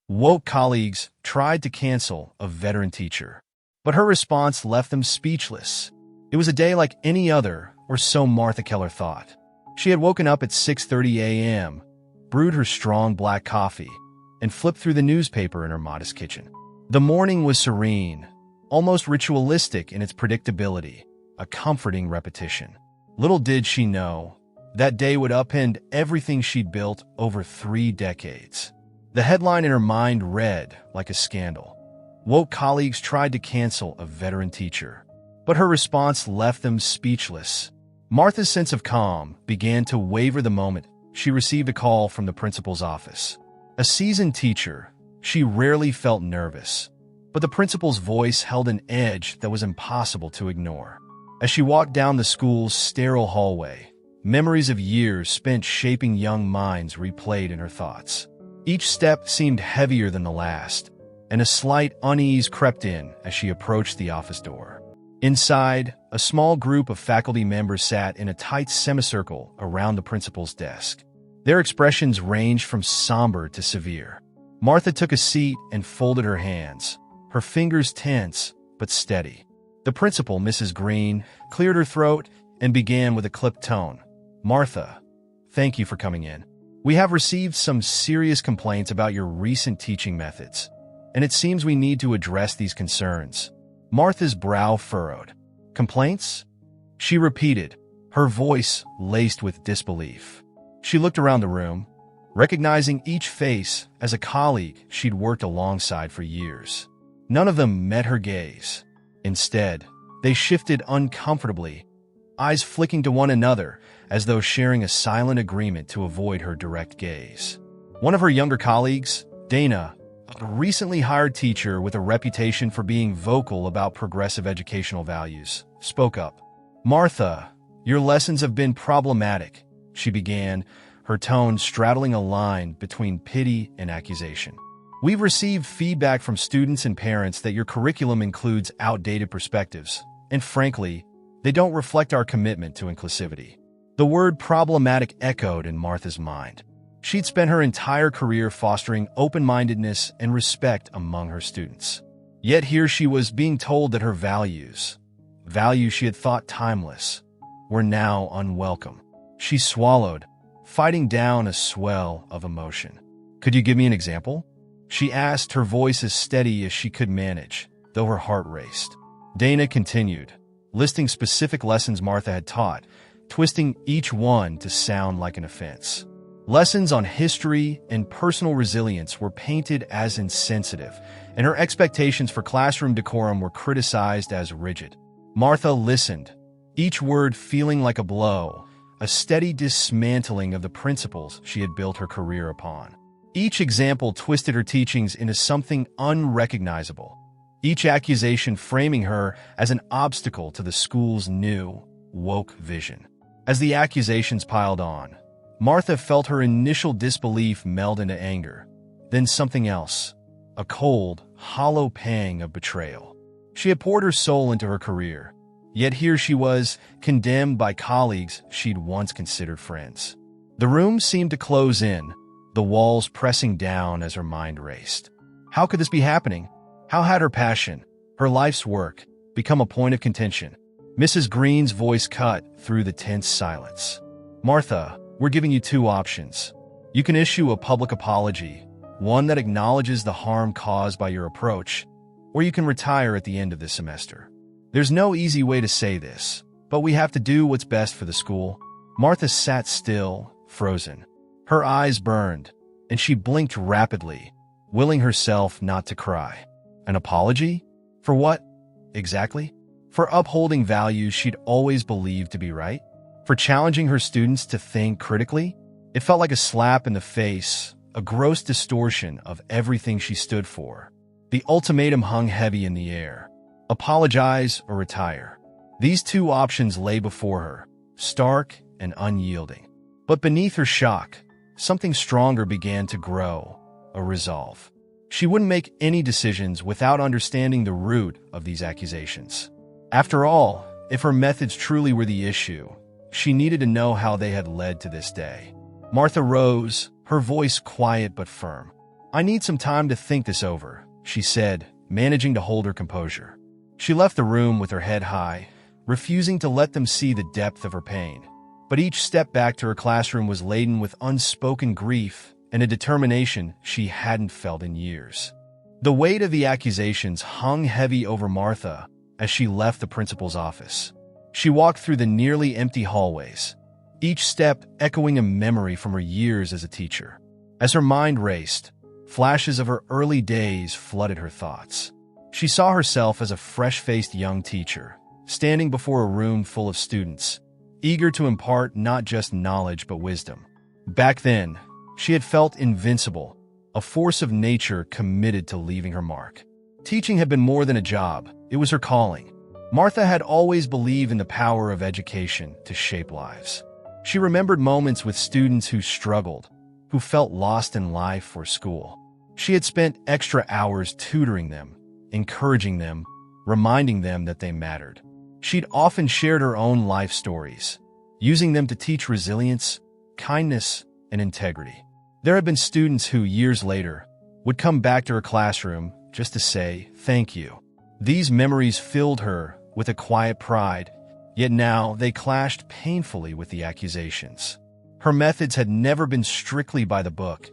Woke colleagues tried to cancel a veteran teacher, but her response left them speechless. It was a day like any other, or so Martha Keller thought. She had woken up at 6:30 a.m., brewed her strong black coffee, and flipped through the newspaper in her modest kitchen. The morning was serene, almost ritualistic in its predictability, a comforting repetition. Little did she know, that day would upend everything she'd built over 3 decades. The headline in her mind read like a scandal. Woke colleagues tried to cancel a veteran teacher, but her response left them speechless. Martha's sense of calm began to waver the moment she received a call from the principal's office. A seasoned teacher, she rarely felt nervous, but the principal's voice held an edge that was impossible to ignore. As she walked down the school's sterile hallway, memories of years spent shaping young minds replayed in her thoughts. Each step seemed heavier than the last, and a slight unease crept in as she approached the office door. Inside, a small group of faculty members sat in a tight semicircle around the principal's desk. Their expressions ranged from somber to severe. Martha took a seat and folded her hands, her fingers tense but steady. The principal, Mrs. Green, cleared her throat and began with a clipped tone. "Martha, thank you for coming in. We have received some serious complaints about your recent teaching methods, and it seems we need to address these concerns." Martha's brow furrowed. "Complaints?" she repeated, her voice laced with disbelief. She looked around the room, recognizing each face as a colleague she'd worked alongside for years. None of them met her gaze. Instead, they shifted uncomfortably, eyes flicking to one another as though sharing a silent agreement to avoid her direct gaze. One of her younger colleagues, Dana, a recently hired teacher with a reputation for being vocal about progressive educational values, spoke up. "Martha, your lessons have been problematic," she began, her tone straddling a line between pity and accusation. "We've received feedback from students and parents that your curriculum includes outdated perspectives, and frankly, they don't reflect our commitment to inclusivity." The word problematic echoed in Martha's mind. She'd spent her entire career fostering open-mindedness and respect among her students. Yet here she was being told that her values she had thought timeless, were now unwelcome. She swallowed, fighting down a swell of emotion. "Could you give me an example?" she asked, her voice as steady as she could manage, though her heart raced. Dana continued, listing specific lessons Martha had taught, twisting each one to sound like an offense. Lessons on history and personal resilience were painted as insensitive, and her expectations for classroom decorum were criticized as rigid. Martha listened, each word feeling like a blow, a steady dismantling of the principles she had built her career upon. Each example twisted her teachings into something unrecognizable, each accusation framing her as an obstacle to the school's new, woke vision. As the accusations piled on, Martha felt her initial disbelief meld into anger, then something else, a cold, hollow pang of betrayal. She had poured her soul into her career, yet here she was, condemned by colleagues she'd once considered friends. The room seemed to close in, the walls pressing down as her mind raced. How could this be happening? How had her passion, her life's work, become a point of contention? Mrs. Green's voice cut through the tense silence. "Martha, we're giving you 2 options. You can issue a public apology, one that acknowledges the harm caused by your approach, or you can retire at the end of this semester. There's no easy way to say this, but we have to do what's best for the school." Martha sat still, frozen. Her eyes burned, and she blinked rapidly, willing herself not to cry. An apology? For what, exactly? For upholding values she'd always believed to be right? For challenging her students to think critically? It felt like a slap in the face, a gross distortion of everything she stood for. The ultimatum hung heavy in the air. Apologize or retire. These 2 options lay before her, stark and unyielding. But beneath her shock, something stronger began to grow, a resolve. She wouldn't make any decisions without understanding the root of these accusations. After all, if her methods truly were the issue, she needed to know how they had led to this day. Martha rose, her voice quiet but firm. "I need some time to think this over," she said, managing to hold her composure. She left the room with her head high, refusing to let them see the depth of her pain. But each step back to her classroom was laden with unspoken grief and a determination she hadn't felt in years. The weight of the accusations hung heavy over Martha as she left the principal's office. She walked through the nearly empty hallways, each step echoing a memory from her years as a teacher. As her mind raced, flashes of her early days flooded her thoughts. She saw herself as a fresh-faced young teacher, standing before a room full of students, eager to impart not just knowledge but wisdom. Back then, she had felt invincible, a force of nature committed to leaving her mark. Teaching had been more than a job, it was her calling. Martha had always believed in the power of education to shape lives. She remembered moments with students who struggled, who felt lost in life or school. She had spent extra hours tutoring them, encouraging them, reminding them that they mattered. She'd often shared her own life stories, using them to teach resilience, kindness, and integrity. There had been students who, years later, would come back to her classroom just to say thank you. These memories filled her with a quiet pride, yet now they clashed painfully with the accusations. Her methods had never been strictly by the book,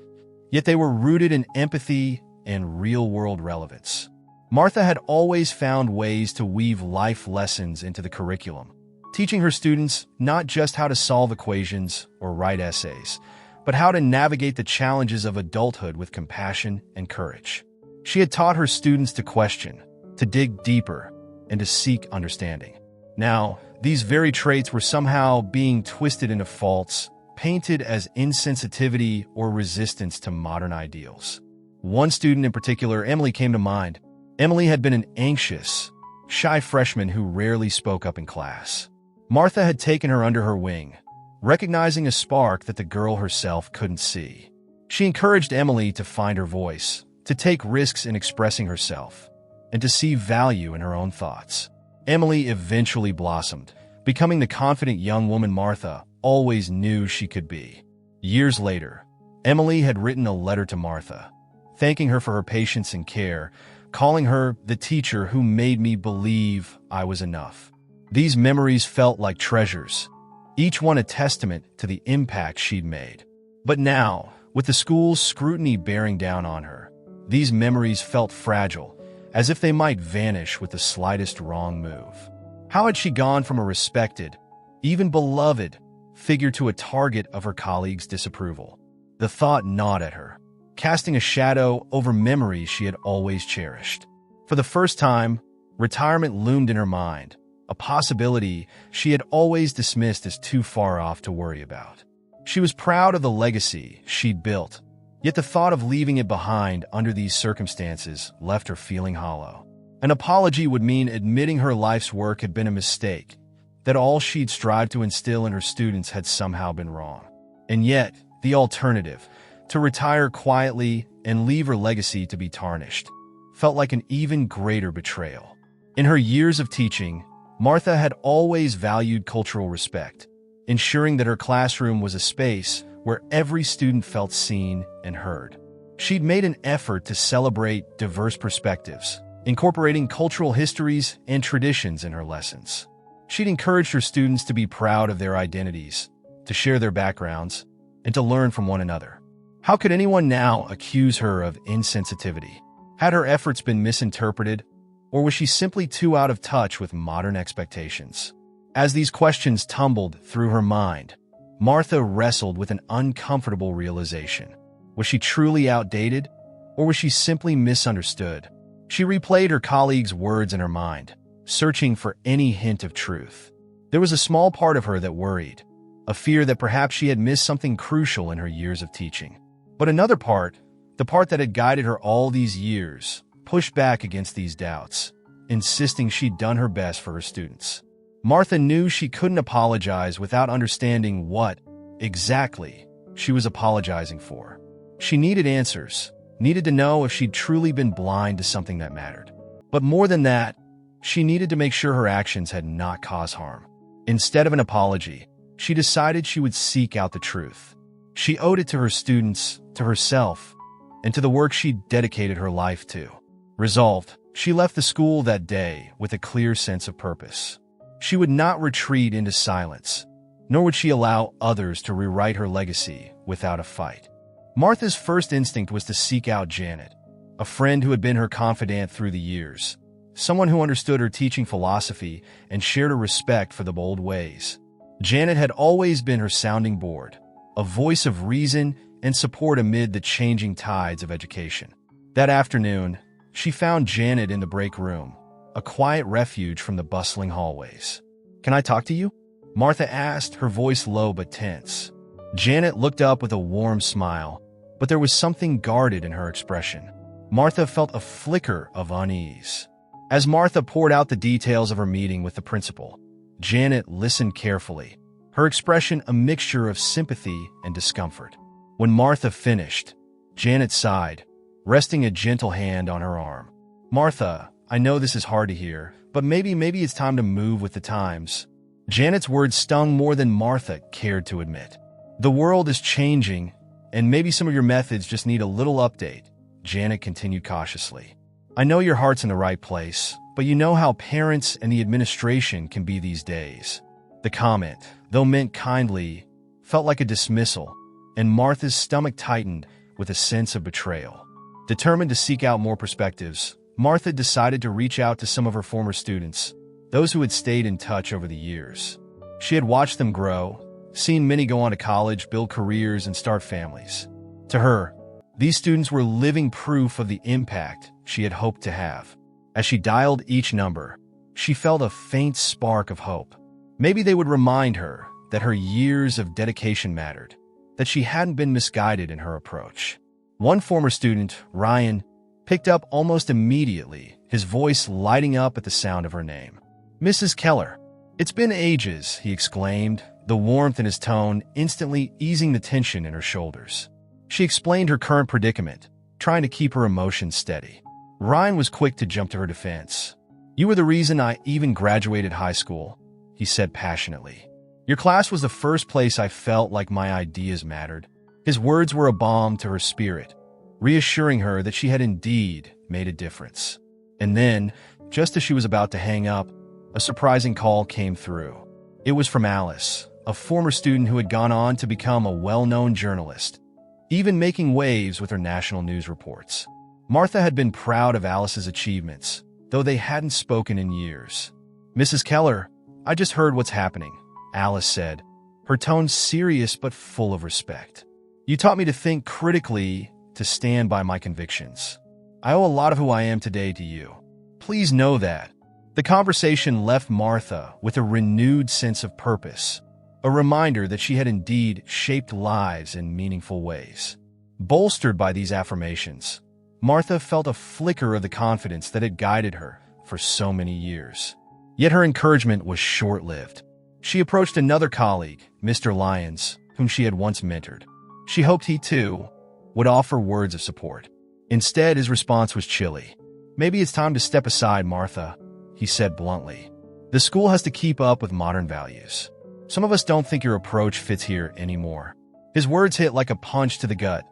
yet they were rooted in empathy and real-world relevance. Martha had always found ways to weave life lessons into the curriculum, teaching her students not just how to solve equations or write essays, but how to navigate the challenges of adulthood with compassion and courage. She had taught her students to question, to dig deeper, and to seek understanding. Now, these very traits were somehow being twisted into faults, painted as insensitivity or resistance to modern ideals. One student in particular, Emily, came to mind. Emily had been an anxious, shy freshman who rarely spoke up in class. Martha had taken her under her wing, recognizing a spark that the girl herself couldn't see. She encouraged Emily to find her voice, to take risks in expressing herself, and to see value in her own thoughts. Emily eventually blossomed, becoming the confident young woman Martha always knew she could be. Years later, Emily had written a letter to Martha, thanking her for her patience and care, calling her the teacher who made me believe I was enough. These memories felt like treasures, each one a testament to the impact she'd made. But now, with the school's scrutiny bearing down on her, these memories felt fragile, as if they might vanish with the slightest wrong move. How had she gone from a respected, even beloved, figure to a target of her colleagues' disapproval? The thought gnawed at her, casting a shadow over memories she had always cherished. For the first time, retirement loomed in her mind, a possibility she had always dismissed as too far off to worry about. She was proud of the legacy she'd built, yet the thought of leaving it behind under these circumstances left her feeling hollow. An apology would mean admitting her life's work had been a mistake, that all she'd strived to instill in her students had somehow been wrong. And yet, the alternative, to retire quietly and leave her legacy to be tarnished, felt like an even greater betrayal. In her years of teaching, Martha had always valued cultural respect, ensuring that her classroom was a space where every student felt seen and heard. She'd made an effort to celebrate diverse perspectives, incorporating cultural histories and traditions in her lessons. She'd encouraged her students to be proud of their identities, to share their backgrounds, and to learn from one another. How could anyone now accuse her of insensitivity? Had her efforts been misinterpreted, or was she simply too out of touch with modern expectations? As these questions tumbled through her mind, Martha wrestled with an uncomfortable realization. Was she truly outdated, or was she simply misunderstood? She replayed her colleagues' words in her mind, searching for any hint of truth. There was a small part of her that worried, a fear that perhaps she had missed something crucial in her years of teaching. But another part, the part that had guided her all these years, pushed back against these doubts, insisting she'd done her best for her students. Martha knew she couldn't apologize without understanding what, exactly, she was apologizing for. She needed answers, needed to know if she'd truly been blind to something that mattered. But more than that, she needed to make sure her actions had not caused harm. Instead of an apology, she decided she would seek out the truth. She owed it to her students, to herself, and to the work she'd dedicated her life to. Resolved, she left the school that day with a clear sense of purpose. She would not retreat into silence, nor would she allow others to rewrite her legacy without a fight. Martha's first instinct was to seek out Janet, a friend who had been her confidant through the years, someone who understood her teaching philosophy and shared a respect for the bold ways. Janet had always been her sounding board, a voice of reason and support amid the changing tides of education. That afternoon, she found Janet in the break room, a quiet refuge from the bustling hallways. "Can I talk to you?" Martha asked, her voice low but tense. Janet looked up with a warm smile, but there was something guarded in her expression. Martha felt a flicker of unease. As Martha poured out the details of her meeting with the principal, Janet listened carefully, her expression a mixture of sympathy and discomfort. When Martha finished, Janet sighed, resting a gentle hand on her arm. "Martha, I know this is hard to hear, but maybe it's time to move with the times." Janet's words stung more than Martha cared to admit. "The world is changing, and maybe some of your methods just need a little update," Janet continued cautiously. "I know your heart's in the right place, but you know how parents and the administration can be these days." The comment, though meant kindly, felt like a dismissal, and Martha's stomach tightened with a sense of betrayal. Determined to seek out more perspectives, Martha decided to reach out to some of her former students, those who had stayed in touch over the years. She had watched them grow, seen many go on to college, build careers, and start families. To her, these students were living proof of the impact she had hoped to have. As she dialed each number, she felt a faint spark of hope. Maybe they would remind her that her years of dedication mattered, that she hadn't been misguided in her approach. One former student, Ryan, picked up almost immediately, his voice lighting up at the sound of her name. "Mrs. Keller, it's been ages," he exclaimed, the warmth in his tone instantly easing the tension in her shoulders. She explained her current predicament, trying to keep her emotions steady. Ryan was quick to jump to her defense. "You were the reason I even graduated high school," he said passionately. "Your class was the first place I felt like my ideas mattered." His words were a balm to her spirit, reassuring her that she had indeed made a difference. And then, just as she was about to hang up, a surprising call came through. It was from Alice, a former student who had gone on to become a well-known journalist, even making waves with her national news reports. Martha had been proud of Alice's achievements, though they hadn't spoken in years. "Mrs. Keller, I just heard what's happening," Alice said, her tone serious but full of respect. "You taught me to think critically, to stand by my convictions. I owe a lot of who I am today to you. Please know that." The conversation left Martha with a renewed sense of purpose, a reminder that she had indeed shaped lives in meaningful ways. Bolstered by these affirmations, Martha felt a flicker of the confidence that had guided her for so many years. Yet her encouragement was short-lived. She approached another colleague, Mr. Lyons, whom she had once mentored. She hoped he, too, would offer words of support. Instead, his response was chilly. "Maybe it's time to step aside, Martha," he said bluntly. "The school has to keep up with modern values. Some of us don't think your approach fits here anymore." His words hit like a punch to the gut,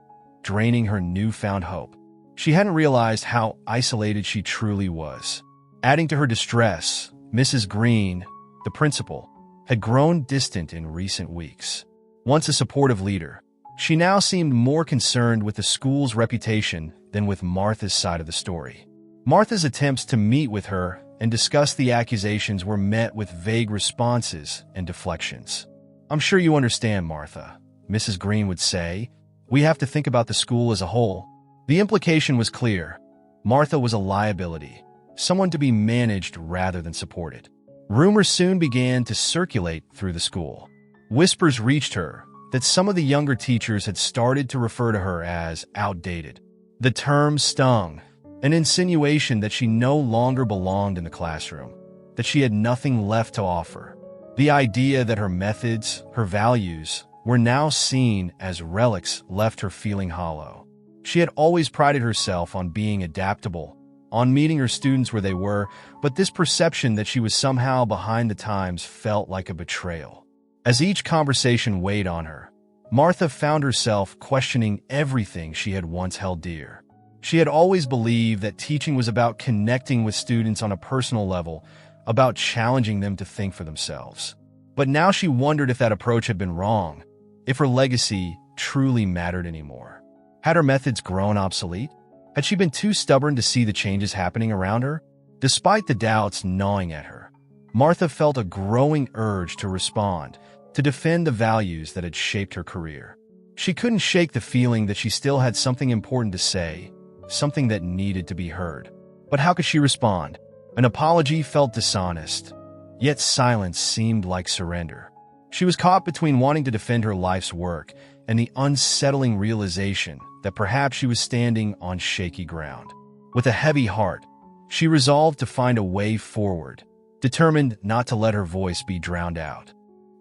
draining her newfound hope. She hadn't realized how isolated she truly was. Adding to her distress, Mrs. Green, the principal, had grown distant in recent weeks. Once a supportive leader, she now seemed more concerned with the school's reputation than with Martha's side of the story. Martha's attempts to meet with her and discuss the accusations were met with vague responses and deflections. "I'm sure you understand, Martha," Mrs. Green would say. "We have to think about the school as a whole." The implication was clear. Martha was a liability, someone to be managed rather than supported. Rumors soon began to circulate through the school. Whispers reached her that some of the younger teachers had started to refer to her as outdated. The term stung, an insinuation that she no longer belonged in the classroom, that she had nothing left to offer. The idea that her methods, her values, were now seen as relics left her feeling hollow. She had always prided herself on being adaptable, on meeting her students where they were, but this perception that she was somehow behind the times felt like a betrayal. As each conversation weighed on her, Martha found herself questioning everything she had once held dear. She had always believed that teaching was about connecting with students on a personal level, about challenging them to think for themselves. But now she wondered if that approach had been wrong, if her legacy truly mattered anymore. Had her methods grown obsolete? Had she been too stubborn to see the changes happening around her? Despite the doubts gnawing at her, Martha felt a growing urge to respond, to defend the values that had shaped her career. She couldn't shake the feeling that she still had something important to say, something that needed to be heard. But how could she respond? An apology felt dishonest, yet silence seemed like surrender. She was caught between wanting to defend her life's work and the unsettling realization that perhaps she was standing on shaky ground. With a heavy heart, she resolved to find a way forward, determined not to let her voice be drowned out.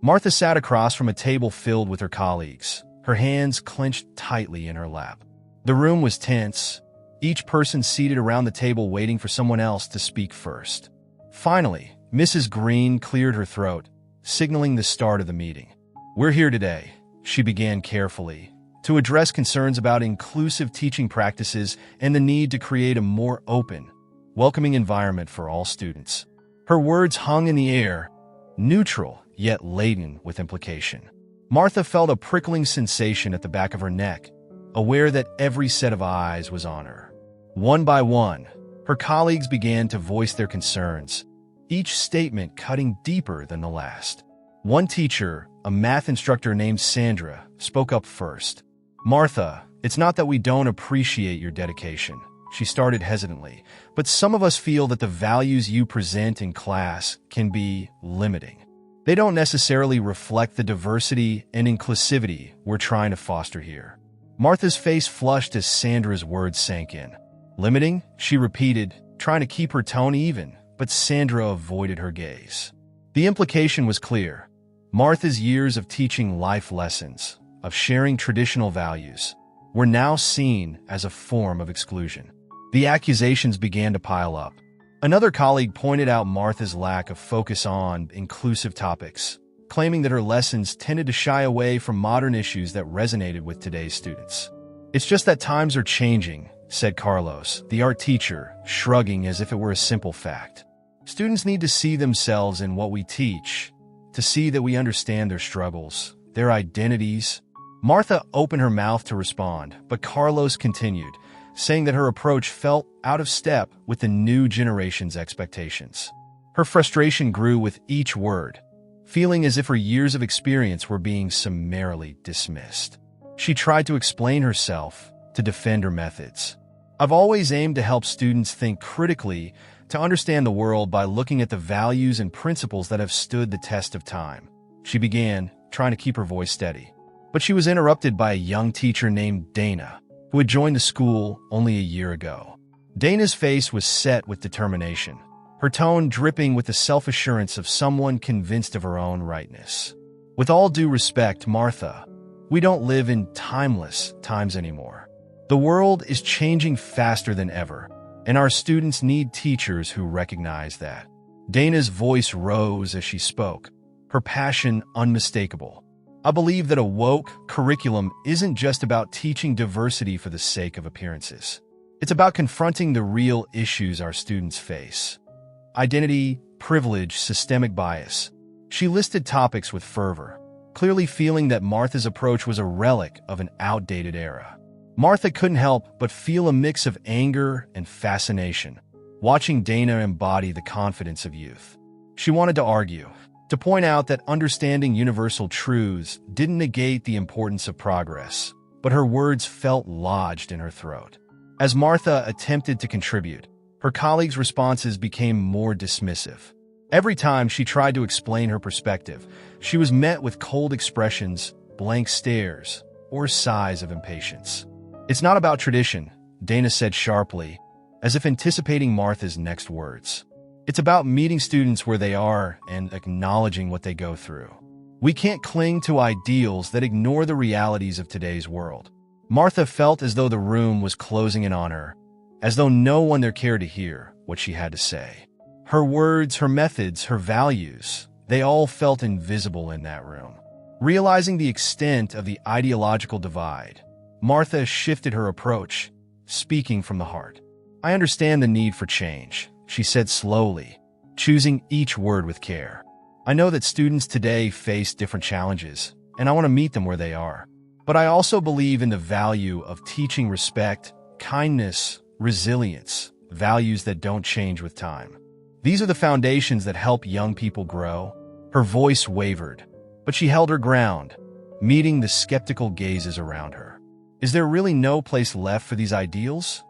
Martha sat across from a table filled with her colleagues, her hands clenched tightly in her lap. The room was tense, each person seated around the table waiting for someone else to speak first. Finally, Mrs. Green cleared her throat, signaling the start of the meeting. "We're here today," she began carefully, "to address concerns about inclusive teaching practices and the need to create a more open, welcoming environment for all students." Her words hung in the air, neutral yet laden with implication. Martha felt a prickling sensation at the back of her neck, aware that every set of eyes was on her. One by one, her colleagues began to voice their concerns, each statement cutting deeper than the last. One teacher, a math instructor named Sandra, spoke up first. "Martha, it's not that we don't appreciate your dedication," she started hesitantly, "but some of us feel that the values you present in class can be limiting. They don't necessarily reflect the diversity and inclusivity we're trying to foster here." Martha's face flushed as Sandra's words sank in. "Limiting?" she repeated, trying to keep her tone even, but Sandra avoided her gaze. The implication was clear. Martha's years of teaching life lessons, of sharing traditional values, were now seen as a form of exclusion. The accusations began to pile up. Another colleague pointed out Martha's lack of focus on inclusive topics, claiming that her lessons tended to shy away from modern issues that resonated with today's students. "It's just that times are changing," said Carlos, the art teacher, shrugging as if it were a simple fact. "Students need to see themselves in what we teach, to see that we understand their struggles, their identities." Martha opened her mouth to respond, but Carlos continued, saying that her approach felt out of step with the new generation's expectations. Her frustration grew with each word, feeling as if her years of experience were being summarily dismissed. She tried to explain herself, to defend her methods. "I've always aimed to help students think critically, to understand the world by looking at the values and principles that have stood the test of time," she began, trying to keep her voice steady. But she was interrupted by a young teacher named Dana, who had joined the school only a year ago. Dana's face was set with determination, her tone dripping with the self-assurance of someone convinced of her own rightness. "With all due respect, Martha, we don't live in timeless times anymore. The world is changing faster than ever, and our students need teachers who recognize that." Dana's voice rose as she spoke, her passion unmistakable. "I believe that a woke curriculum isn't just about teaching diversity for the sake of appearances. It's about confronting the real issues our students face. Identity, privilege, systemic bias." She listed topics with fervor, clearly feeling that Martha's approach was a relic of an outdated era. Martha couldn't help but feel a mix of anger and fascination, watching Dana embody the confidence of youth. She wanted to argue, to point out that understanding universal truths didn't negate the importance of progress, but her words felt lodged in her throat. As Martha attempted to contribute, her colleagues' responses became more dismissive. Every time she tried to explain her perspective, she was met with cold expressions, blank stares, or sighs of impatience. "It's not about tradition," Dana said sharply, as if anticipating Martha's next words. "It's about meeting students where they are and acknowledging what they go through. We can't cling to ideals that ignore the realities of today's world." Martha felt as though the room was closing in on her, as though no one there cared to hear what she had to say. Her words, her methods, her values, they all felt invisible in that room. Realizing the extent of the ideological divide, Martha shifted her approach, speaking from the heart. "I understand the need for change," she said slowly, choosing each word with care. "I know that students today face different challenges, and I want to meet them where they are. But I also believe in the value of teaching respect, kindness, resilience, values that don't change with time. These are the foundations that help young people grow." Her voice wavered, but she held her ground, meeting the skeptical gazes around her. Is there really no place left for these ideals?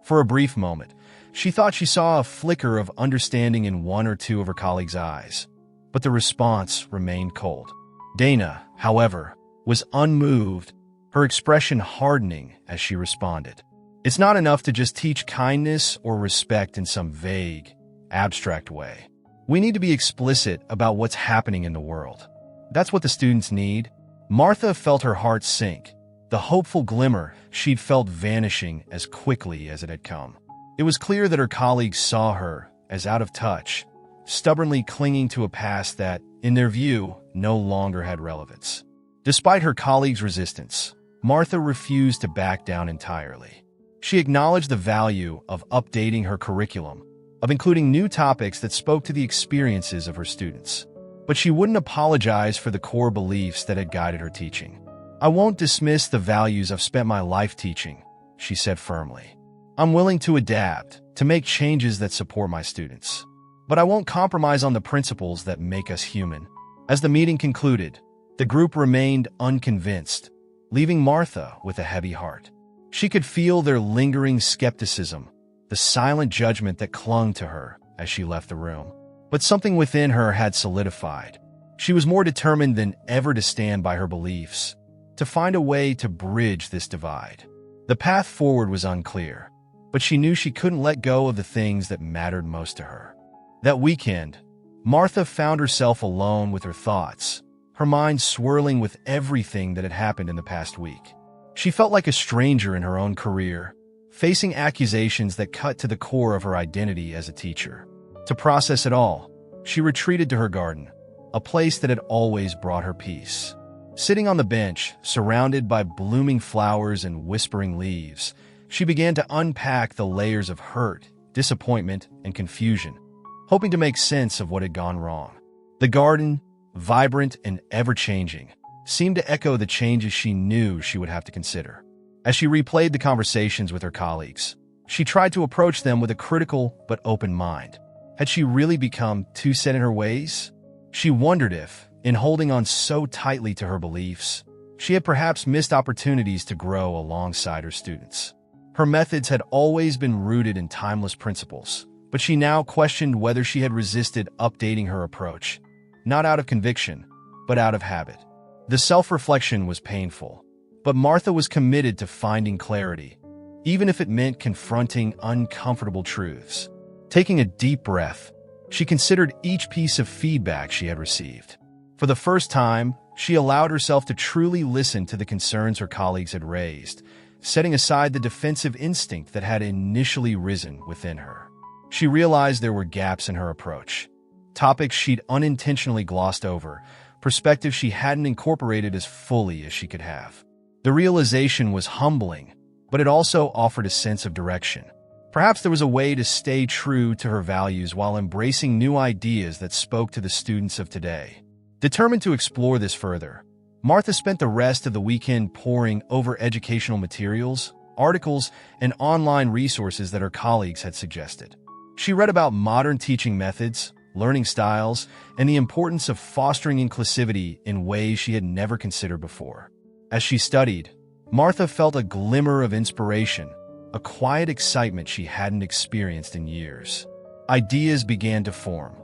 For a brief moment, she thought she saw a flicker of understanding in one or two of her colleagues' eyes, but the response remained cold. Dana, however, was unmoved, her expression hardening as she responded. "It's not enough to just teach kindness or respect in some vague, abstract way. We need to be explicit about what's happening in the world. That's what the students need." Martha felt her heart sink, the hopeful glimmer she'd felt vanishing as quickly as it had come. It was clear that her colleagues saw her as out of touch, stubbornly clinging to a past that, in their view, no longer had relevance. Despite her colleagues' resistance, Martha refused to back down entirely. She acknowledged the value of updating her curriculum, of including new topics that spoke to the experiences of her students. But she wouldn't apologize for the core beliefs that had guided her teaching. "I won't dismiss the values I've spent my life teaching," she said firmly. "I'm willing to adapt, to make changes that support my students. But I won't compromise on the principles that make us human." As the meeting concluded, the group remained unconvinced, leaving Martha with a heavy heart. She could feel their lingering skepticism, the silent judgment that clung to her as she left the room. But something within her had solidified. She was more determined than ever to stand by her beliefs, to find a way to bridge this divide. The path forward was unclear, but she knew she couldn't let go of the things that mattered most to her. That weekend, Martha found herself alone with her thoughts, her mind swirling with everything that had happened in the past week. She felt like a stranger in her own career, facing accusations that cut to the core of her identity as a teacher. To process it all, she retreated to her garden, a place that had always brought her peace. Sitting on the bench, surrounded by blooming flowers and whispering leaves, she began to unpack the layers of hurt, disappointment, and confusion, hoping to make sense of what had gone wrong. The garden, vibrant and ever-changing, seemed to echo the changes she knew she would have to consider. As she replayed the conversations with her colleagues, she tried to approach them with a critical but open mind. Had she really become too set in her ways? She wondered if, in holding on so tightly to her beliefs, she had perhaps missed opportunities to grow alongside her students. Her methods had always been rooted in timeless principles, but she now questioned whether she had resisted updating her approach, not out of conviction, but out of habit. The self-reflection was painful, but Martha was committed to finding clarity, even if it meant confronting uncomfortable truths. Taking a deep breath, she considered each piece of feedback she had received. For the first time, she allowed herself to truly listen to the concerns her colleagues had raised, setting aside the defensive instinct that had initially risen within her. She realized there were gaps in her approach, topics she'd unintentionally glossed over, perspectives she hadn't incorporated as fully as she could have. The realization was humbling, but it also offered a sense of direction. Perhaps there was a way to stay true to her values while embracing new ideas that spoke to the students of today. Determined to explore this further, Martha spent the rest of the weekend poring over educational materials, articles, and online resources that her colleagues had suggested. She read about modern teaching methods, learning styles, and the importance of fostering inclusivity in ways she had never considered before. As she studied, Martha felt a glimmer of inspiration, a quiet excitement she hadn't experienced in years. Ideas began to form,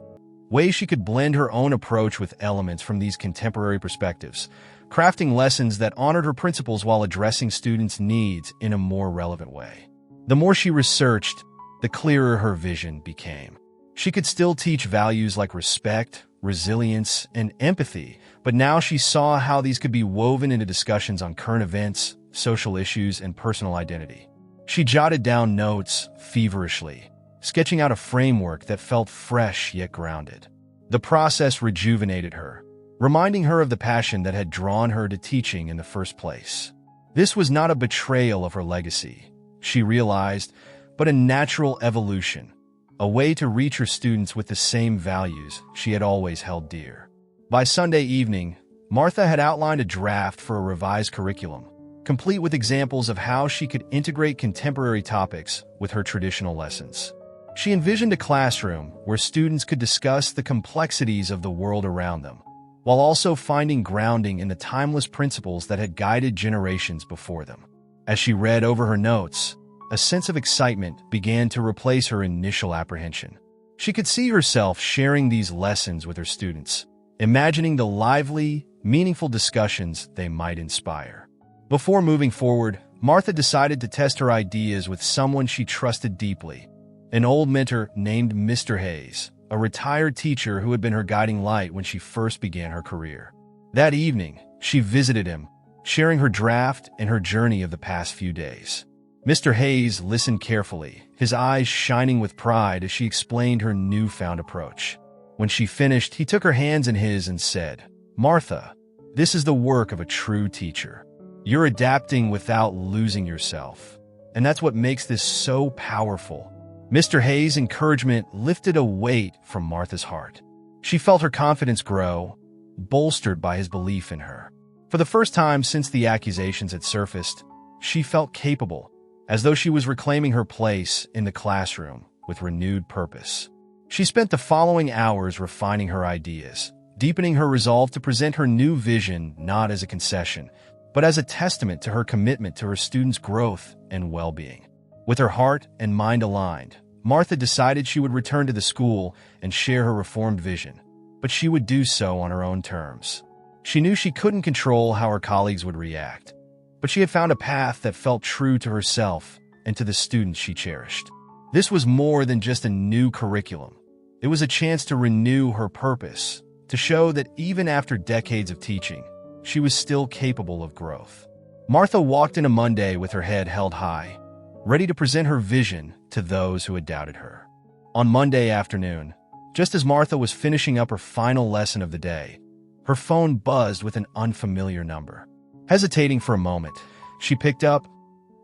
ways she could blend her own approach with elements from these contemporary perspectives, crafting lessons that honored her principles while addressing students' needs in a more relevant way. The more she researched, the clearer her vision became. She could still teach values like respect, resilience, and empathy, but now she saw how these could be woven into discussions on current events, social issues, and personal identity. She jotted down notes feverishly, sketching out a framework that felt fresh yet grounded. The process rejuvenated her, reminding her of the passion that had drawn her to teaching in the first place. This was not a betrayal of her legacy, she realized, but a natural evolution, a way to reach her students with the same values she had always held dear. By Sunday evening, Martha had outlined a draft for a revised curriculum, complete with examples of how she could integrate contemporary topics with her traditional lessons. She envisioned a classroom where students could discuss the complexities of the world around them, while also finding grounding in the timeless principles that had guided generations before them. As she read over her notes, a sense of excitement began to replace her initial apprehension. She could see herself sharing these lessons with her students, imagining the lively, meaningful discussions they might inspire. Before moving forward, Martha decided to test her ideas with someone she trusted deeply, an old mentor named Mr. Hayes, a retired teacher who had been her guiding light when she first began her career. That evening, she visited him, sharing her draft and her journey of the past few days. Mr. Hayes listened carefully, his eyes shining with pride as she explained her newfound approach. When she finished, he took her hands in his and said, "Martha, this is the work of a true teacher. You're adapting without losing yourself. And that's what makes this so powerful." Mr. Hayes' encouragement lifted a weight from Martha's heart. She felt her confidence grow, bolstered by his belief in her. For the first time since the accusations had surfaced, she felt capable, as though she was reclaiming her place in the classroom with renewed purpose. She spent the following hours refining her ideas, deepening her resolve to present her new vision not as a concession, but as a testament to her commitment to her students' growth and well-being. With her heart and mind aligned, Martha decided she would return to the school and share her reformed vision, but she would do so on her own terms. She knew she couldn't control how her colleagues would react, but she had found a path that felt true to herself and to the students she cherished. This was more than just a new curriculum. It was a chance to renew her purpose, to show that even after decades of teaching, she was still capable of growth. Martha walked into Monday with her head held high, ready to present her vision to those who had doubted her. On Monday afternoon, just as Martha was finishing up her final lesson of the day, her phone buzzed with an unfamiliar number. Hesitating for a moment, she picked up,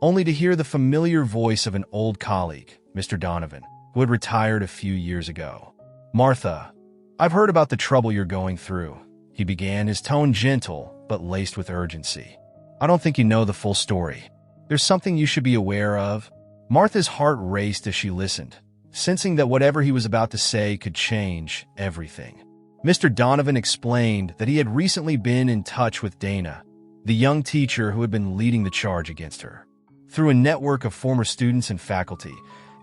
only to hear the familiar voice of an old colleague, Mr. Donovan, who had retired a few years ago. "Martha, I've heard about the trouble you're going through," he began, his tone gentle but laced with urgency. "I don't think you know the full story. There's something you should be aware of." Martha's heart raced as she listened, sensing that whatever he was about to say could change everything. Mr. Donovan explained that he had recently been in touch with Dana, the young teacher who had been leading the charge against her. Through a network of former students and faculty,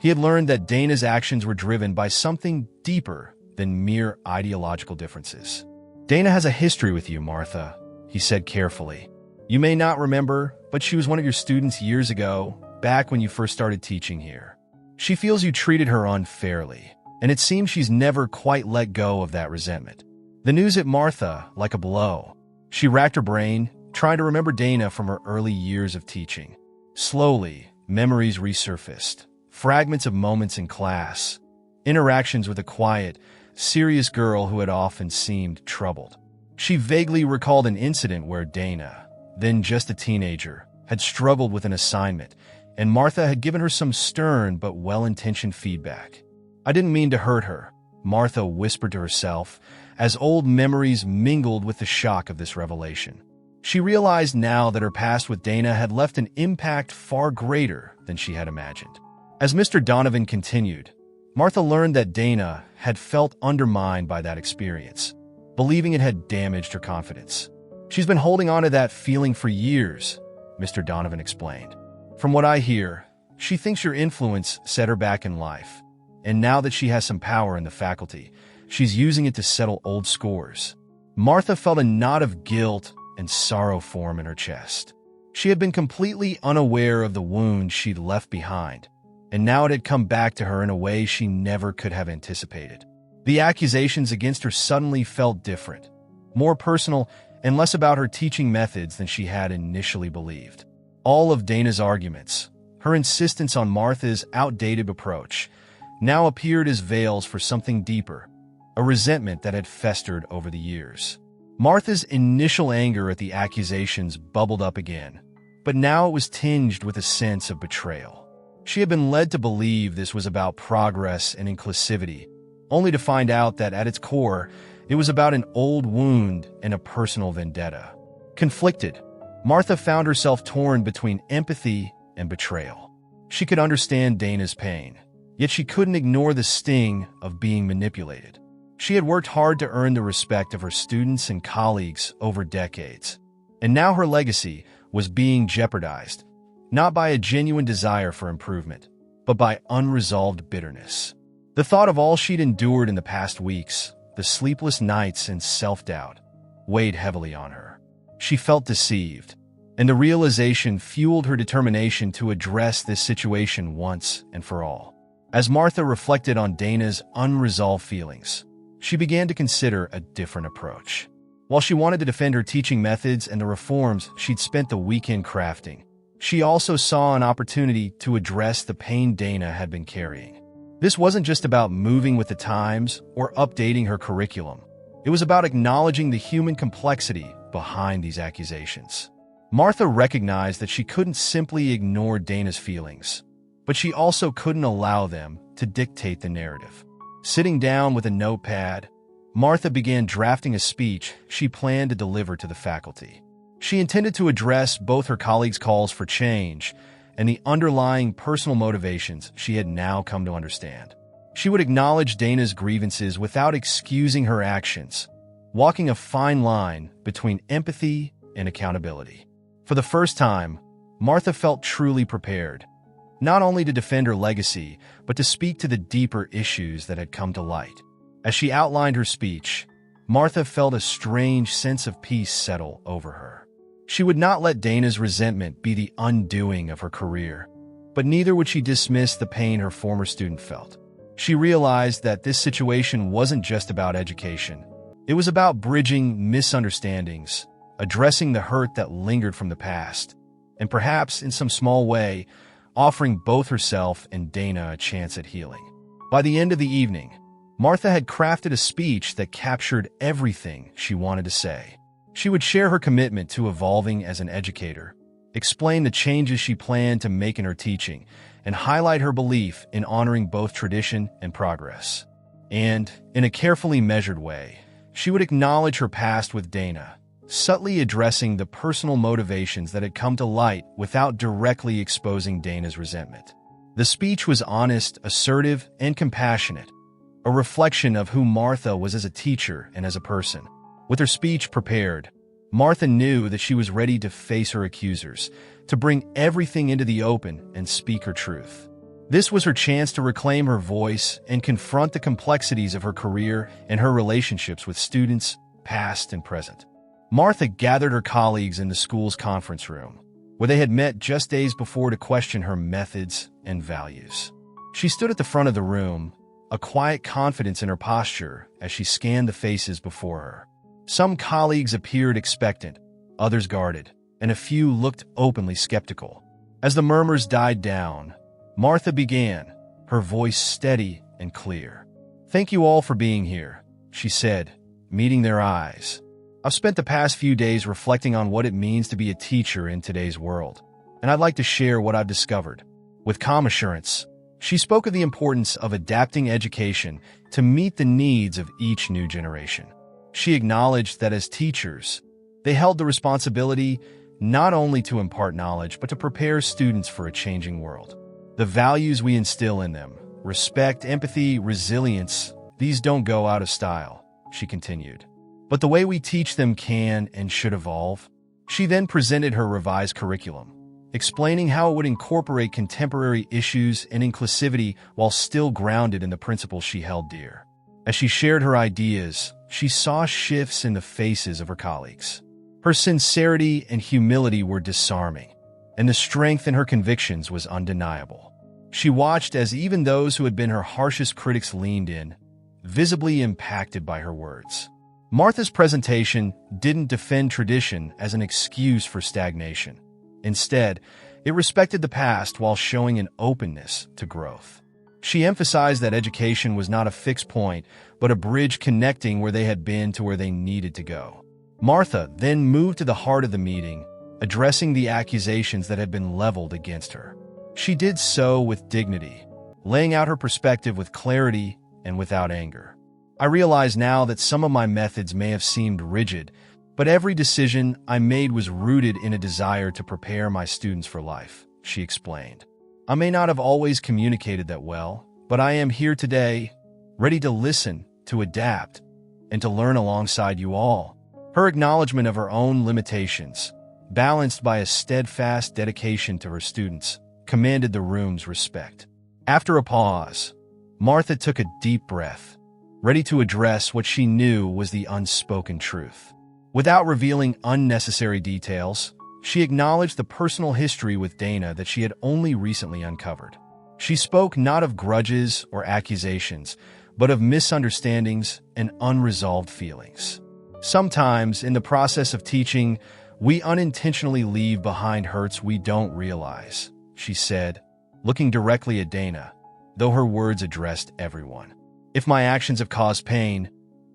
he had learned that Dana's actions were driven by something deeper than mere ideological differences. "Dana has a history with you, Martha," he said carefully. "You may not remember, but she was one of your students years ago, back when you first started teaching here. She feels you treated her unfairly, and it seems she's never quite let go of that resentment." The news hit Martha like a blow. She racked her brain, trying to remember Dana from her early years of teaching. Slowly, memories resurfaced, fragments of moments in class, interactions with a quiet, serious girl who had often seemed troubled. She vaguely recalled an incident where Dana, then just a teenager, had struggled with an assignment, and Martha had given her some stern but well-intentioned feedback. "I didn't mean to hurt her," Martha whispered to herself, as old memories mingled with the shock of this revelation. She realized now that her past with Dana had left an impact far greater than she had imagined. As Mr. Donovan continued, Martha learned that Dana had felt undermined by that experience, believing it had damaged her confidence. "She's been holding on to that feeling for years," Mr. Donovan explained. "From what I hear, she thinks your influence set her back in life, and now that she has some power in the faculty, she's using it to settle old scores." Martha felt a knot of guilt and sorrow form in her chest. She had been completely unaware of the wound she'd left behind, and now it had come back to her in a way she never could have anticipated. The accusations against her suddenly felt different, more personal and less about her teaching methods than she had initially believed. All of Dana's arguments, her insistence on Martha's outdated approach, now appeared as veils for something deeper, a resentment that had festered over the years. Martha's initial anger at the accusations bubbled up again, but now it was tinged with a sense of betrayal. She had been led to believe this was about progress and inclusivity, only to find out that at its core, it was about an old wound and a personal vendetta. Conflicted, Martha found herself torn between empathy and betrayal. She could understand Dana's pain, yet she couldn't ignore the sting of being manipulated. She had worked hard to earn the respect of her students and colleagues over decades, and now her legacy was being jeopardized, not by a genuine desire for improvement, but by unresolved bitterness. The thought of all she'd endured in the past weeks, the sleepless nights and self-doubt, weighed heavily on her. She felt deceived, and the realization fueled her determination to address this situation once and for all. As Martha reflected on Dana's unresolved feelings, she began to consider a different approach. While she wanted to defend her teaching methods and the reforms she'd spent the weekend crafting, she also saw an opportunity to address the pain Dana had been carrying. This wasn't just about moving with the times or updating her curriculum. It was about acknowledging the human complexity behind these accusations. Martha recognized that she couldn't simply ignore Dana's feelings, but she also couldn't allow them to dictate the narrative. Sitting down with a notepad, Martha began drafting a speech she planned to deliver to the faculty. She intended to address both her colleagues' calls for change and the underlying personal motivations she had now come to understand. She would acknowledge Dana's grievances without excusing her actions, walking a fine line between empathy and accountability. For the first time, Martha felt truly prepared, not only to defend her legacy, but to speak to the deeper issues that had come to light. As she outlined her speech, Martha felt a strange sense of peace settle over her. She would not let Dana's resentment be the undoing of her career, but neither would she dismiss the pain her former student felt. She realized that this situation wasn't just about education. It was about bridging misunderstandings, addressing the hurt that lingered from the past, and perhaps, in some small way, offering both herself and Dana a chance at healing. By the end of the evening, Martha had crafted a speech that captured everything she wanted to say. She would share her commitment to evolving as an educator, explain the changes she planned to make in her teaching, and highlight her belief in honoring both tradition and progress. And, in a carefully measured way, she would acknowledge her past with Dana, subtly addressing the personal motivations that had come to light without directly exposing Dana's resentment. The speech was honest, assertive, and compassionate, a reflection of who Martha was as a teacher and as a person. With her speech prepared, Martha knew that she was ready to face her accusers, to bring everything into the open and speak her truth. This was her chance to reclaim her voice and confront the complexities of her career and her relationships with students, past and present. Martha gathered her colleagues in the school's conference room, where they had met just days before to question her methods and values. She stood at the front of the room, a quiet confidence in her posture as she scanned the faces before her. Some colleagues appeared expectant, others guarded, and a few looked openly skeptical. As the murmurs died down, Martha began, her voice steady and clear. "Thank you all for being here," she said, meeting their eyes. "I've spent the past few days reflecting on what it means to be a teacher in today's world, and I'd like to share what I've discovered." With calm assurance, she spoke of the importance of adapting education to meet the needs of each new generation. She acknowledged that as teachers, they held the responsibility not only to impart knowledge, but to prepare students for a changing world. The values we instill in them, respect, empathy, resilience, these don't go out of style, she continued. But the way we teach them can and should evolve. She then presented her revised curriculum, explaining how it would incorporate contemporary issues and inclusivity while still grounded in the principles she held dear. As she shared her ideas, she saw shifts in the faces of her colleagues. Her sincerity and humility were disarming, and the strength in her convictions was undeniable. She watched as even those who had been her harshest critics leaned in, visibly impacted by her words. Martha's presentation didn't defend tradition as an excuse for stagnation. Instead, it respected the past while showing an openness to growth. She emphasized that education was not a fixed point, but a bridge connecting where they had been to where they needed to go. Martha then moved to the heart of the meeting, addressing the accusations that had been leveled against her. She did so with dignity, laying out her perspective with clarity and without anger. I realize now that some of my methods may have seemed rigid, but every decision I made was rooted in a desire to prepare my students for life, she explained. I may not have always communicated that well, but I am here today, ready to listen, to adapt, and to learn alongside you all. Her acknowledgement of her own limitations, balanced by a steadfast dedication to her students, commanded the room's respect. After a pause, Martha took a deep breath, ready to address what she knew was the unspoken truth. Without revealing unnecessary details, she acknowledged the personal history with Dana that she had only recently uncovered. She spoke not of grudges or accusations, but of misunderstandings and unresolved feelings. Sometimes, in the process of teaching, we unintentionally leave behind hurts we don't realize, she said, looking directly at Dana, though her words addressed everyone. If my actions have caused pain,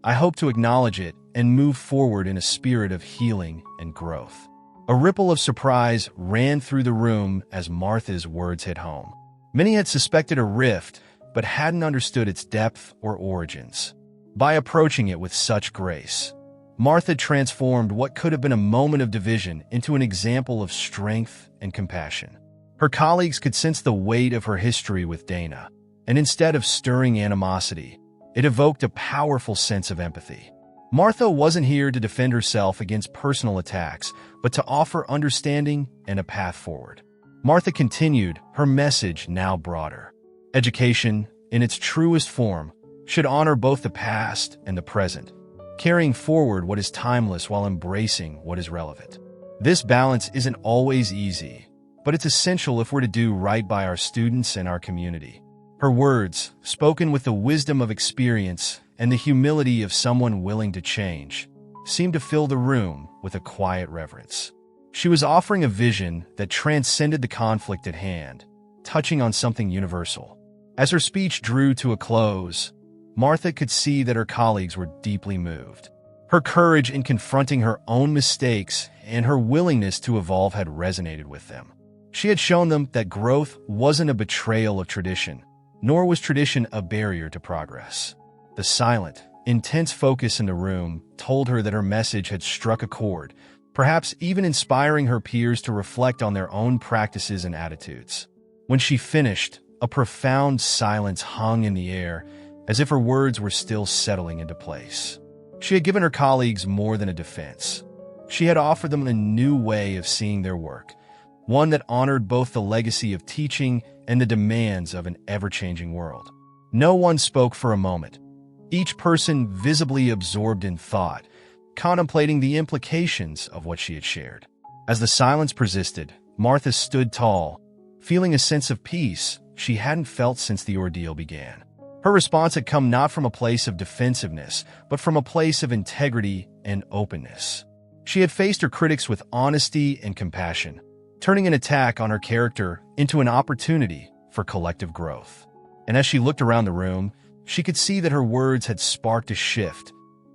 I hope to acknowledge it and move forward in a spirit of healing and growth. A ripple of surprise ran through the room as Martha's words hit home. Many had suspected a rift, but hadn't understood its depth or origins. By approaching it with such grace, Martha transformed what could have been a moment of division into an example of strength and compassion. Her colleagues could sense the weight of her history with Dana, and instead of stirring animosity, it evoked a powerful sense of empathy. Martha wasn't here to defend herself against personal attacks, but to offer understanding and a path forward. Martha continued, her message now broader. Education, in its truest form, should honor both the past and the present, carrying forward what is timeless while embracing what is relevant. This balance isn't always easy, but it's essential if we're to do right by our students and our community. Her words, spoken with the wisdom of experience and the humility of someone willing to change, seemed to fill the room with a quiet reverence. She was offering a vision that transcended the conflict at hand, touching on something universal. As her speech drew to a close, Martha could see that her colleagues were deeply moved. Her courage in confronting her own mistakes and her willingness to evolve had resonated with them. She had shown them that growth wasn't a betrayal of tradition, nor was tradition a barrier to progress. The silent, intense focus in the room told her that her message had struck a chord, perhaps even inspiring her peers to reflect on their own practices and attitudes. When she finished, a profound silence hung in the air, as if her words were still settling into place. She had given her colleagues more than a defense. She had offered them a new way of seeing their work, one that honored both the legacy of teaching and the demands of an ever-changing world. No one spoke for a moment, each person visibly absorbed in thought, contemplating the implications of what she had shared. As the silence persisted, Martha stood tall, feeling a sense of peace she hadn't felt since the ordeal began. Her response had come not from a place of defensiveness, but from a place of integrity and openness. She had faced her critics with honesty and compassion, turning an attack on her character into an opportunity for collective growth. And as she looked around the room, she could see that her words had sparked a shift,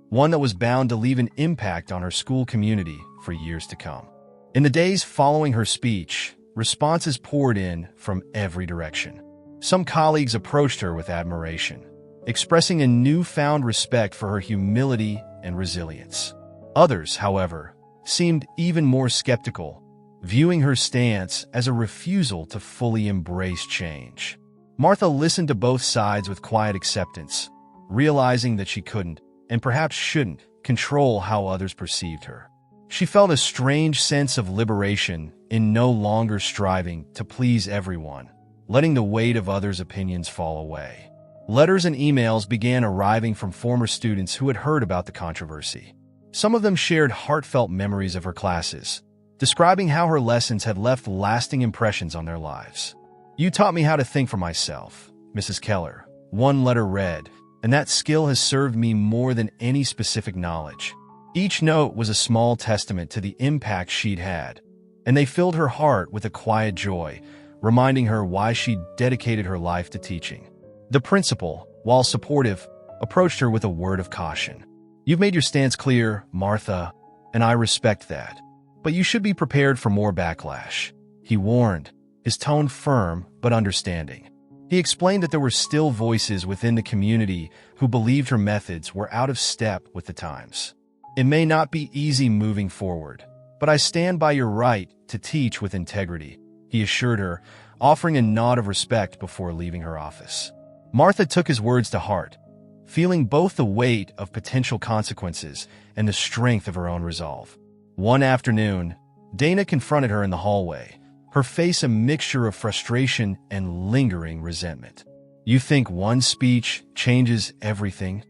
one that was bound to leave an impact on her school community for years to come. In the days following her speech, responses poured in from every direction. Some colleagues approached her with admiration, expressing a newfound respect for her humility and resilience. Others, however, seemed even more skeptical, viewing her stance as a refusal to fully embrace change. Martha listened to both sides with quiet acceptance, realizing that she couldn't, and perhaps shouldn't, control how others perceived her. She felt a strange sense of liberation in no longer striving to please everyone, letting the weight of others' opinions fall away. Letters and emails began arriving from former students who had heard about the controversy. Some of them shared heartfelt memories of her classes, describing how her lessons had left lasting impressions on their lives. "You taught me how to think for myself, Mrs. Keller," one letter read, "and that skill has served me more than any specific knowledge." Each note was a small testament to the impact she'd had, and they filled her heart with a quiet joy, reminding her why she'd dedicated her life to teaching. The principal, while supportive, approached her with a word of caution. "You've made your stance clear, Martha, and I respect that. But you should be prepared for more backlash," he warned, his tone firm but understanding. He explained that there were still voices within the community who believed her methods were out of step with the times. "It may not be easy moving forward, but I stand by your right to teach with integrity," he assured her, offering a nod of respect before leaving her office. Martha took his words to heart, feeling both the weight of potential consequences and the strength of her own resolve. One afternoon, Dana confronted her in the hallway, her face a mixture of frustration and lingering resentment. "You think one speech changes everything?"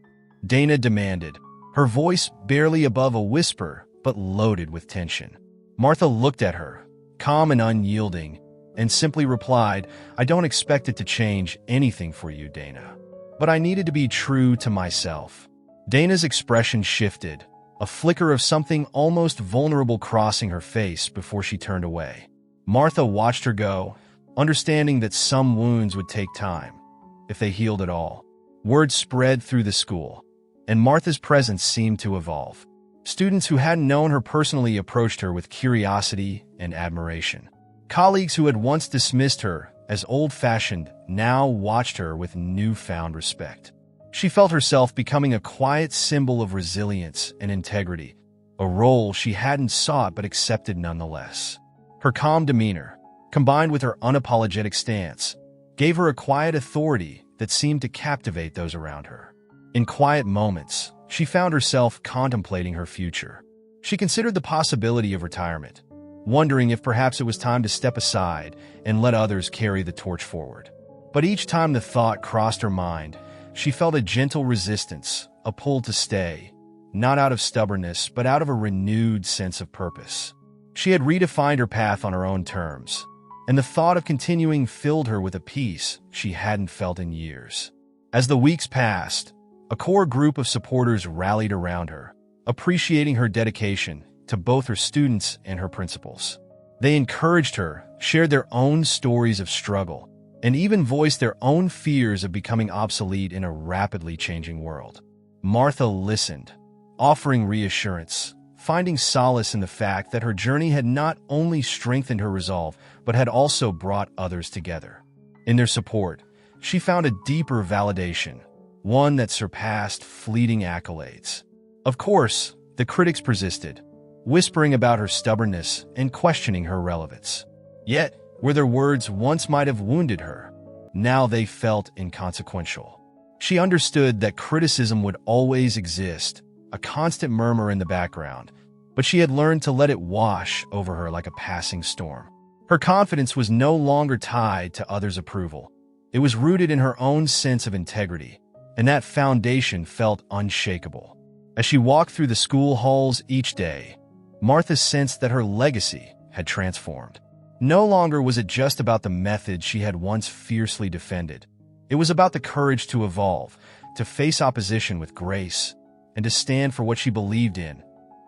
Dana demanded, her voice barely above a whisper but loaded with tension. Martha looked at her, calm and unyielding, and simply replied, "I don't expect it to change anything for you, Dana. But I needed to be true to myself." Dana's expression shifted, a flicker of something almost vulnerable crossing her face before she turned away. Martha watched her go, understanding that some wounds would take time, if they healed at all. Word spread through the school, and Martha's presence seemed to evolve. Students who hadn't known her personally approached her with curiosity and admiration. Colleagues who had once dismissed her as old-fashioned now watched her with newfound respect. She felt herself becoming a quiet symbol of resilience and integrity, a role she hadn't sought but accepted nonetheless. Her calm demeanor, combined with her unapologetic stance, gave her a quiet authority that seemed to captivate those around her. In quiet moments, she found herself contemplating her future. She considered the possibility of retirement, wondering if perhaps it was time to step aside and let others carry the torch forward. But each time the thought crossed her mind, she felt a gentle resistance, a pull to stay, not out of stubbornness, but out of a renewed sense of purpose. She had redefined her path on her own terms, and the thought of continuing filled her with a peace she hadn't felt in years. As the weeks passed, a core group of supporters rallied around her, appreciating her dedication to both her students and her principals. They encouraged her, shared their own stories of struggle, and even voiced their own fears of becoming obsolete in a rapidly changing world. Martha listened, offering reassurance, finding solace in the fact that her journey had not only strengthened her resolve, but had also brought others together. In their support, she found a deeper validation, one that surpassed fleeting accolades. Of course, the critics persisted, whispering about her stubbornness and questioning her relevance. Yet, where their words once might have wounded her, now they felt inconsequential. She understood that criticism would always exist, a constant murmur in the background, but she had learned to let it wash over her like a passing storm. Her confidence was no longer tied to others' approval. It was rooted in her own sense of integrity, and that foundation felt unshakable. As she walked through the school halls each day, Martha sensed that her legacy had transformed. No longer was it just about the methods she had once fiercely defended. It was about the courage to evolve, to face opposition with grace, and to stand for what she believed in,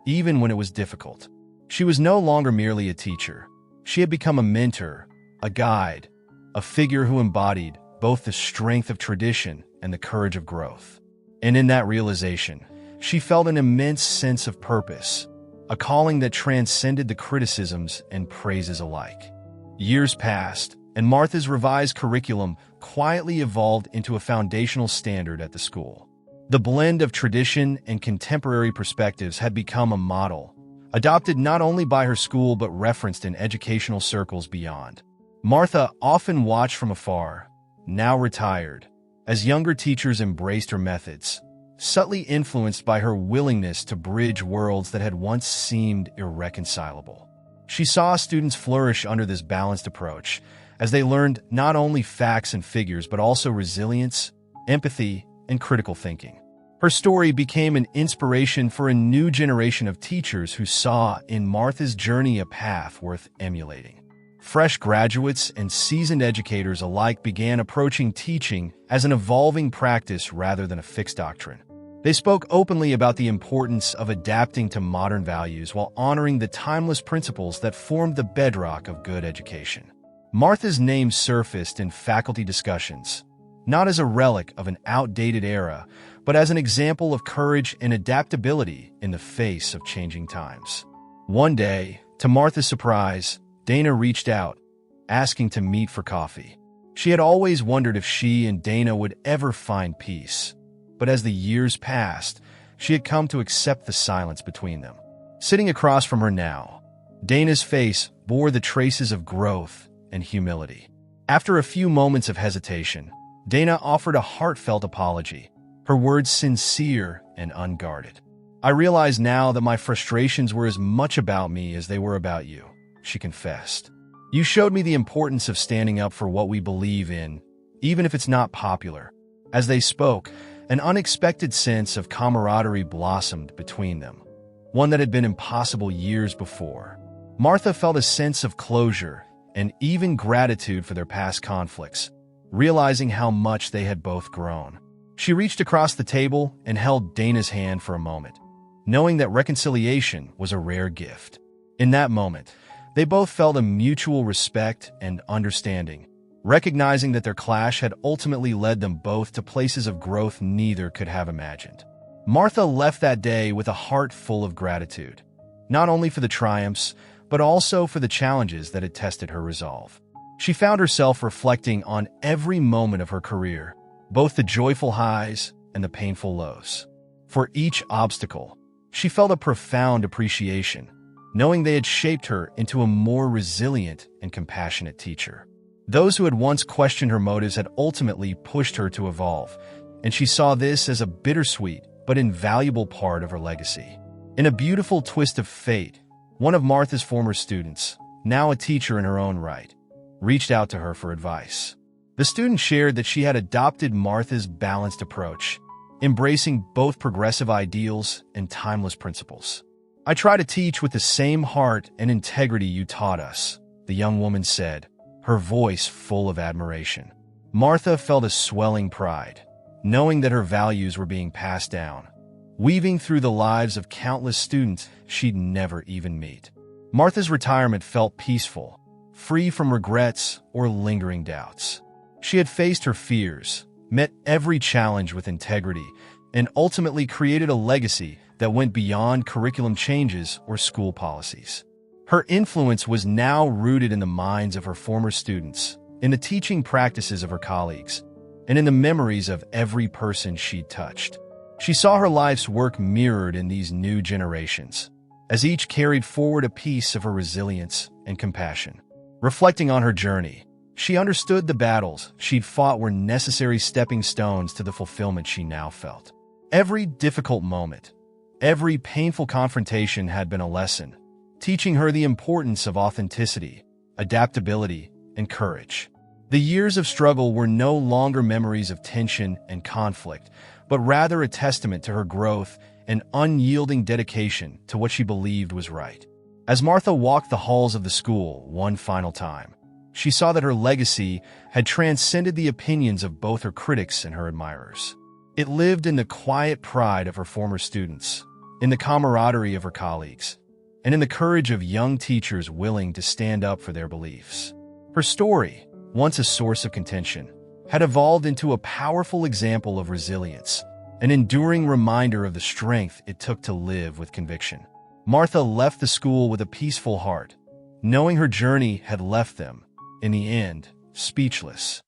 even when it was difficult. She was no longer merely a teacher. She had become a mentor, a guide, a figure who embodied both the strength of tradition and the courage of growth. And in that realization, she felt an immense sense of purpose, a calling that transcended the criticisms and praises alike. Years passed, and Martha's revised curriculum quietly evolved into a foundational standard at the school. The blend of tradition and contemporary perspectives had become a model, adopted not only by her school but referenced in educational circles beyond. Martha often watched from afar, now retired, as younger teachers embraced her methods, subtly influenced by her willingness to bridge worlds that had once seemed irreconcilable. She saw students flourish under this balanced approach, as they learned not only facts and figures but also resilience, empathy, and critical thinking. Her story became an inspiration for a new generation of teachers who saw in Martha's journey a path worth emulating. Fresh graduates and seasoned educators alike began approaching teaching as an evolving practice rather than a fixed doctrine. They spoke openly about the importance of adapting to modern values while honoring the timeless principles that formed the bedrock of good education. Martha's name surfaced in faculty discussions, not as a relic of an outdated era, but as an example of courage and adaptability in the face of changing times. One day, to Martha's surprise, Dana reached out, asking to meet for coffee. She had always wondered if she and Dana would ever find peace, but as the years passed, she had come to accept the silence between them. Sitting across from her now, Dana's face bore the traces of growth and humility. After a few moments of hesitation, Dana offered a heartfelt apology, her words sincere and unguarded. "I realize now that my frustrations were as much about me as they were about you," she confessed. "You showed me the importance of standing up for what we believe in, even if it's not popular." As they spoke, an unexpected sense of camaraderie blossomed between them, one that had been impossible years before. Martha felt a sense of closure and even gratitude for their past conflicts, realizing how much they had both grown. She reached across the table and held Dana's hand for a moment, knowing that reconciliation was a rare gift. In that moment, they both felt a mutual respect and understanding, recognizing that their clash had ultimately led them both to places of growth neither could have imagined. Martha left that day with a heart full of gratitude, not only for the triumphs, but also for the challenges that had tested her resolve. She found herself reflecting on every moment of her career, both the joyful highs and the painful lows. For each obstacle, she felt a profound appreciation, knowing they had shaped her into a more resilient and compassionate teacher. Those who had once questioned her motives had ultimately pushed her to evolve, and she saw this as a bittersweet but invaluable part of her legacy. In a beautiful twist of fate, one of Martha's former students, now a teacher in her own right, reached out to her for advice. The student shared that she had adopted Martha's balanced approach, embracing both progressive ideals and timeless principles. "I try to teach with the same heart and integrity you taught us," the young woman said, her voice full of admiration. Martha felt a swelling pride, knowing that her values were being passed down, weaving through the lives of countless students she'd never even meet. Martha's retirement felt peaceful, free from regrets or lingering doubts. She had faced her fears, met every challenge with integrity, and ultimately created a legacy that went beyond curriculum changes or school policies. Her influence was now rooted in the minds of her former students, in the teaching practices of her colleagues, and in the memories of every person she'd touched. She saw her life's work mirrored in these new generations, as each carried forward a piece of her resilience and compassion. Reflecting on her journey, she understood the battles she'd fought were necessary stepping stones to the fulfillment she now felt. Every difficult moment, every painful confrontation had been a lesson, teaching her the importance of authenticity, adaptability, and courage. The years of struggle were no longer memories of tension and conflict, but rather a testament to her growth and unyielding dedication to what she believed was right. As Martha walked the halls of the school one final time, she saw that her legacy had transcended the opinions of both her critics and her admirers. It lived in the quiet pride of her former students, in the camaraderie of her colleagues, and in the courage of young teachers willing to stand up for their beliefs. Her story, once a source of contention, had evolved into a powerful example of resilience, an enduring reminder of the strength it took to live with conviction. Martha left the school with a peaceful heart, knowing her journey had left them, in the end, speechless.